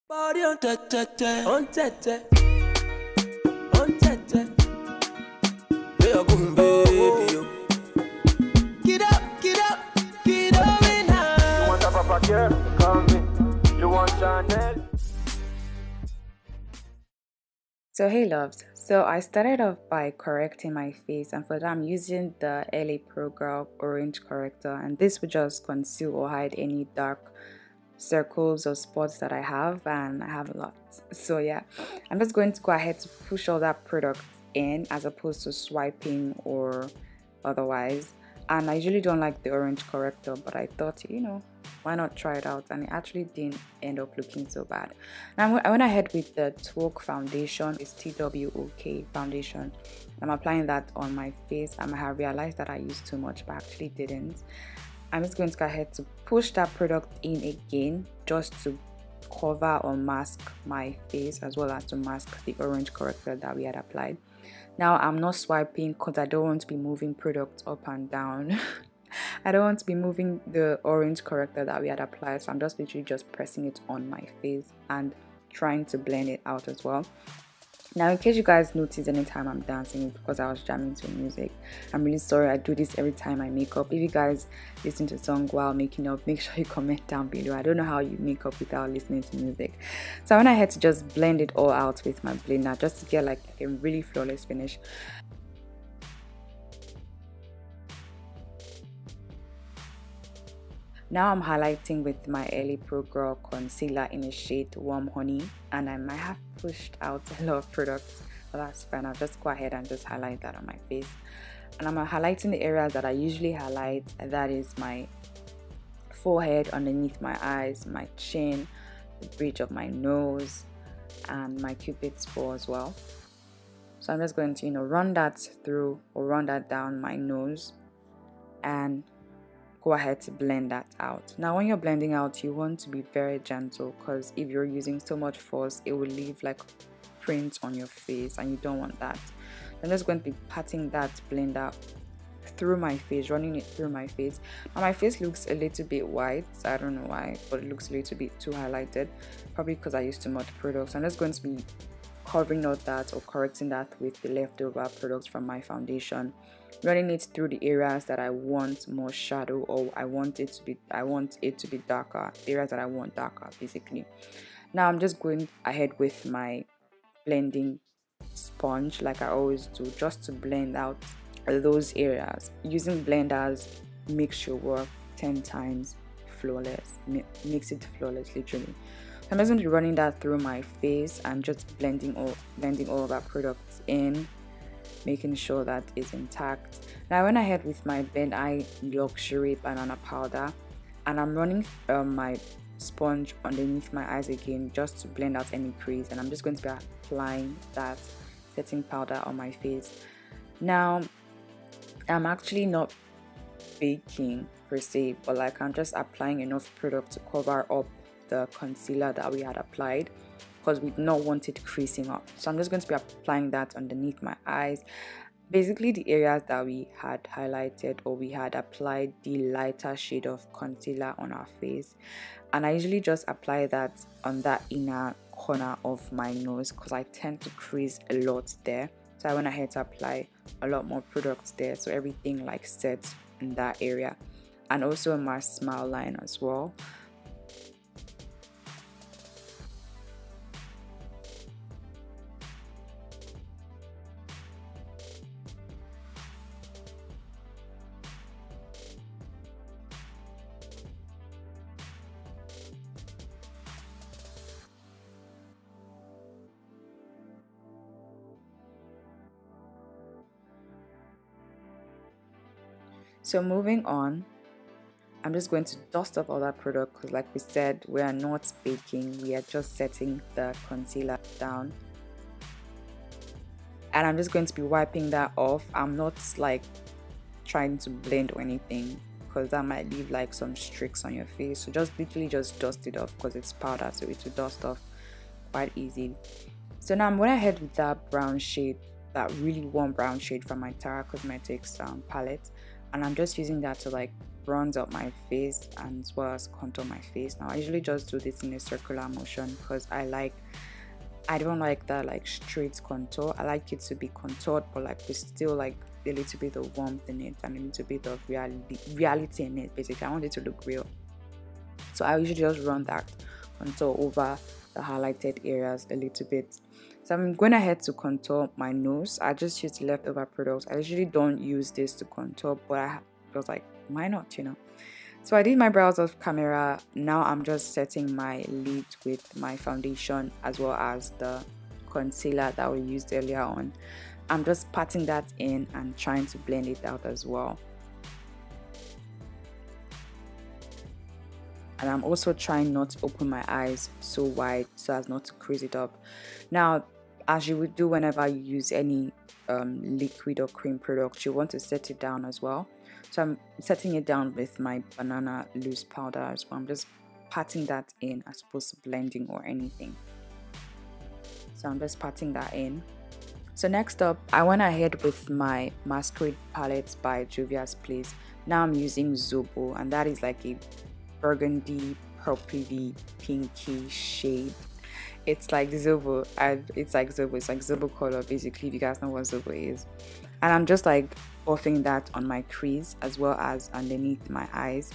Body on tete, on tete, on tete. Hey, yo, come baby, yo. Get up, get up, get up in high. You want a papa girl? Call me. You want Chanel? So hey loves, so I started off by correcting my face, and for that I'm using the L.A Pro Girl Orange Corrector, and this will just conceal or hide any dark circles or spots that I have, and I have a lot. So yeah, I'm just going to go ahead to push all that product in as opposed to swiping or otherwise. And I usually don't like the orange corrector, but I thought, why not try it out? And it actually didn't end up looking so bad. Now I went ahead with the TWOK foundation. It's TWOK foundation. I'm applying that on my face, and I have realized that I used too much, but I actually didn't. I'm just going to go ahead to push that product in again, just to cover or mask my face, as well as to mask the orange corrector that we had applied. Now I'm not swiping because I don't want to be moving products up and down. I don't want to be moving the orange corrector that we had applied, so I'm just literally just pressing it on my face and trying to blend it out as well. Now, in case you guys notice anytime I'm dancing, it's because I was jamming to music. I'm really sorry. I do this every time I make up. If you guys listen to a song while making up, make sure you comment down below. I don't know how you make up without listening to music. So I went ahead to just blend it all out with my blender, just to get like a really flawless finish. Now I'm highlighting with my L.A Pro Girl concealer in the shade Warm Honey, and I might have pushed out a lot of products, but that's fine. I'll just go ahead and just highlight that on my face. And I'm highlighting the areas that I usually highlight, and that is my forehead, underneath my eyes, my chin, the bridge of my nose, and my cupid's bow as well. So I'm just going to run that through, or run that down my nose, and go ahead to blend that out. Now when you're blending out, you want to be very gentle, because if you're using so much force, it will leave like prints on your face, and you don't want that. I'm just going to be patting that blender through my face, running it through my face. Now my face looks a little bit white, so I don't know why, but it looks a little bit too highlighted, probably because I used too much products. I'm just going to be covering up that or correcting that with the leftover products from my foundation, running it through the areas that I want more shadow, or I want it to be darker, areas that I want darker basically. Now I'm just going ahead with my blending sponge like I always do, just to blend out those areas. Using blenders makes your work 10 times flawless, makes it flawless literally. I'm just going to be running that through my face and just blending all of our products in, making sure that it's intact. Now I went ahead with my Nye Luxury Banana powder, and I'm running my sponge underneath my eyes again, just to blend out any crease, and I'm just going to be applying that setting powder on my face. Now I'm actually not baking per se, but like I'm just applying enough product to cover up the concealer that we had applied, because we do not want it creasing up. So I'm just going to be applying that underneath my eyes, basically the areas that we had highlighted, or we had applied the lighter shade of concealer on our face. And I usually just apply that on that inner corner of my nose, because I tend to crease a lot there. So I went ahead to apply a lot more products there, so everything like sets in that area, and also in my smile line as well. So moving on, I'm just going to dust off all that product, because like we said, we are not baking, we are just setting the concealer down. And I'm just going to be wiping that off. I'm not like trying to blend or anything, because that might leave like some streaks on your face. So just literally just dust it off, because it's powder, so it will dust off quite easy. So now I'm going ahead with that brown shade, that really warm brown shade from my Tara Cosmetics palette. and I'm just using that to like bronze up my face and as well as contour my face. Now I usually just do this in a circular motion because I don't like that like straight contour. I like it to be contoured but like with still like a little bit of warmth in it and a little bit of reality in it. Basically I want it to look real, so I usually just run that contour over the highlighted areas a little bit. So I'm going ahead to contour my nose. I just use leftover products. I usually don't use this to contour, but I was like, why not, you know? So I did my brows off camera. Now I'm just setting my lid with my foundation as well as the concealer that we used earlier on. I'm just patting that in and trying to blend it out as well. And I'm also trying not to open my eyes so wide so as not to crease it up. Now, as you would do whenever you use any liquid or cream product, you want to set it down as well. So I'm setting it down with my banana loose powder as well. I'm just patting that in as opposed to blending or anything. So I'm just patting that in. So next up, I went ahead with my Masquerade palette by Juvia's Place. Now I'm using Zobo, and that is like a burgundy purpley pinky shade. It's like Zobo, it's like Zobo color basically, if you guys know what Zobo is. And I'm just like buffing that on my crease as well as underneath my eyes.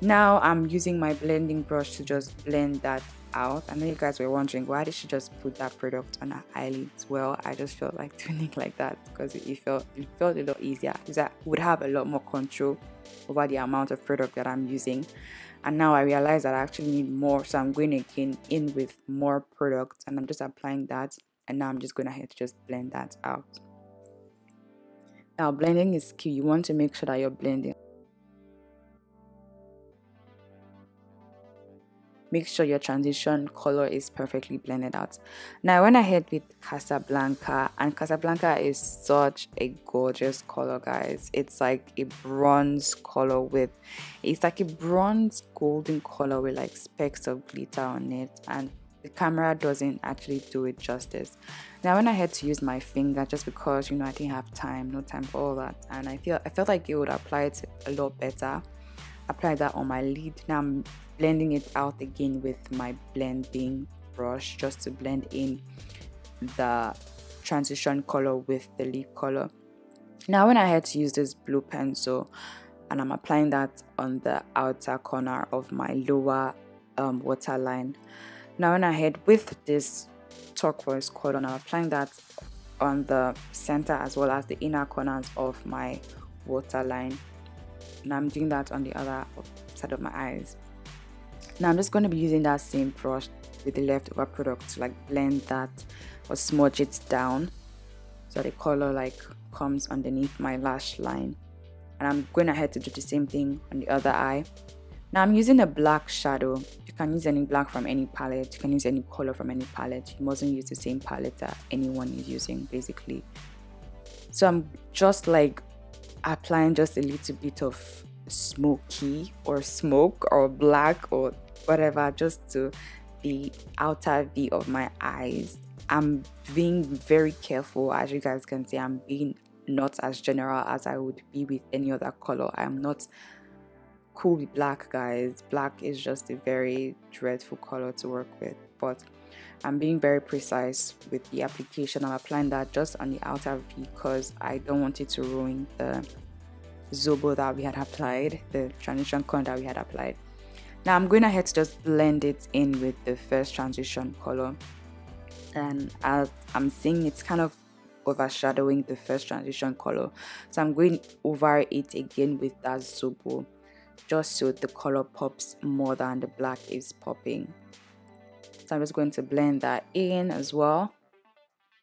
Now I'm using my blending brush to just blend that out. I know you guys were wondering, why did she just put that product on her eyelids? Well, I just felt like doing it like that because it felt a lot easier, because I would have a lot more control over the amount of product that I'm using. And now I realize that I actually need more, so I'm going again in with more product and I'm just applying that, and now I'm just going ahead to just blend that out. Now blending is key. You want to make sure that you're blending. Make sure your transition color is perfectly blended out. Now I went ahead with Casablanca, and Casablanca is such a gorgeous color, guys. It's like a bronze color it's like a bronze golden color with like specks of glitter on it, and the camera doesn't actually do it justice. Now I went ahead to use my finger just because, you know, I didn't have no time for all that, and I felt like it would apply it a lot better. Apply that on my lid. Now I'm blending it out again with my blending brush just to blend in the transition color with the lip color. Now when I had to use this blue pencil, and I'm applying that on the outer corner of my lower waterline. Now when I had with this turquoise color, I'm applying that on the center as well as the inner corners of my waterline. And I'm doing that on the other side of my eyes. Now I'm just going to be using that same brush with the leftover product to like blend that or smudge it down so the color like comes underneath my lash line. And I'm going ahead to do the same thing on the other eye. Now I'm using a black shadow. You can use any black from any palette. You can use any color from any palette. You mustn't use the same palette that anyone is using basically. So I'm just like applying just a little bit of smoky or smoke or black or whatever just to the outer V of my eyes. I'm being very careful. As you guys can see, I'm being not as general as I would be with any other color. I'm not cool with black, guys. Black is just a very dreadful color to work with, but I'm being very precise with the application. I'm applying that just on the outer V because I don't want it to ruin the Zobo that we had applied, the transition color that we had applied. Now I'm going ahead to just blend it in with the first transition color, and as I'm seeing it's kind of overshadowing the first transition color, so I'm going over it again with that Zobo just so the color pops more than the black is popping. So I'm just going to blend that in as well,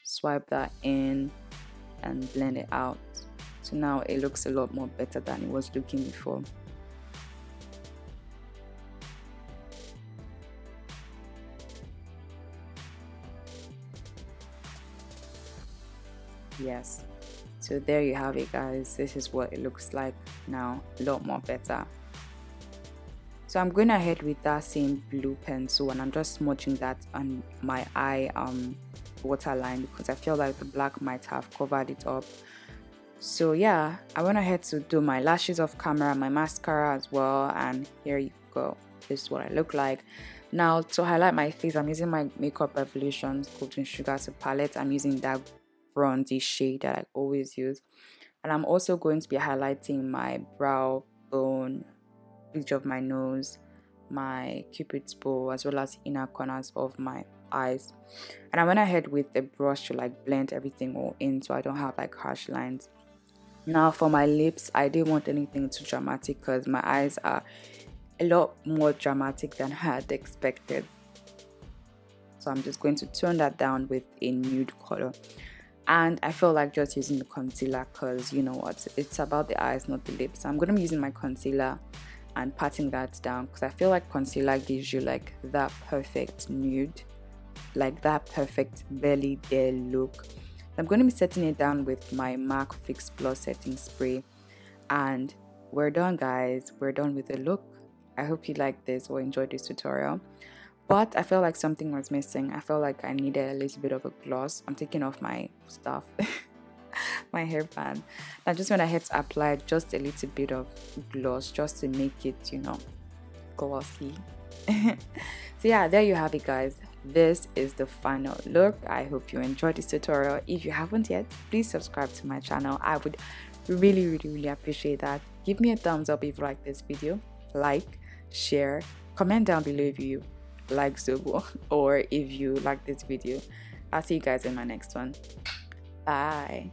swipe that in and blend it out. So now it looks a lot more better than it was looking before. Yes, so there you have it, guys. This is what it looks like now, a lot more better. So I'm going ahead with that same blue pencil and I'm just smudging that on my eye waterline because I feel like the black might have covered it up. So yeah, I went ahead to do my lashes off camera, my mascara as well, and here you go. This is what I look like. Now to highlight my face, I'm using my Makeup Revolutions Golden Sugar palette. I'm using that bronzy shade that I always use, and I'm also going to be highlighting my brow bone, bridge of my nose, my cupid's bow, as well as inner corners of my eyes. And I went ahead with a brush to like blend everything all in so I don't have like harsh lines. Now for my lips, I didn't want anything too dramatic because my eyes are a lot more dramatic than I had expected. So I'm just going to tone that down with a nude color. And I feel like just using the concealer because you know what, it's about the eyes, not the lips. So I'm going to be using my concealer and patting that down because I feel like concealer gives you like that perfect nude, like that perfect belly there look. I'm going to be setting it down with my MAC Fix Plus setting spray, and we're done, guys. We're done with the look. I hope you like this or enjoyed this tutorial, but I felt like something was missing. I felt like I needed a little bit of a gloss. I'm taking off my stuff my hairband. I just went ahead to apply just a little bit of gloss just to make it, you know, glossy. So yeah, there you have it, guys. This is the final look. I hope you enjoyed this tutorial. If you haven't yet, please subscribe to my channel. I would really appreciate that. Give me a thumbs up if you like this video, like, share, comment down below if you like Zobo or if you like this video. I'll see you guys in my next one. Bye.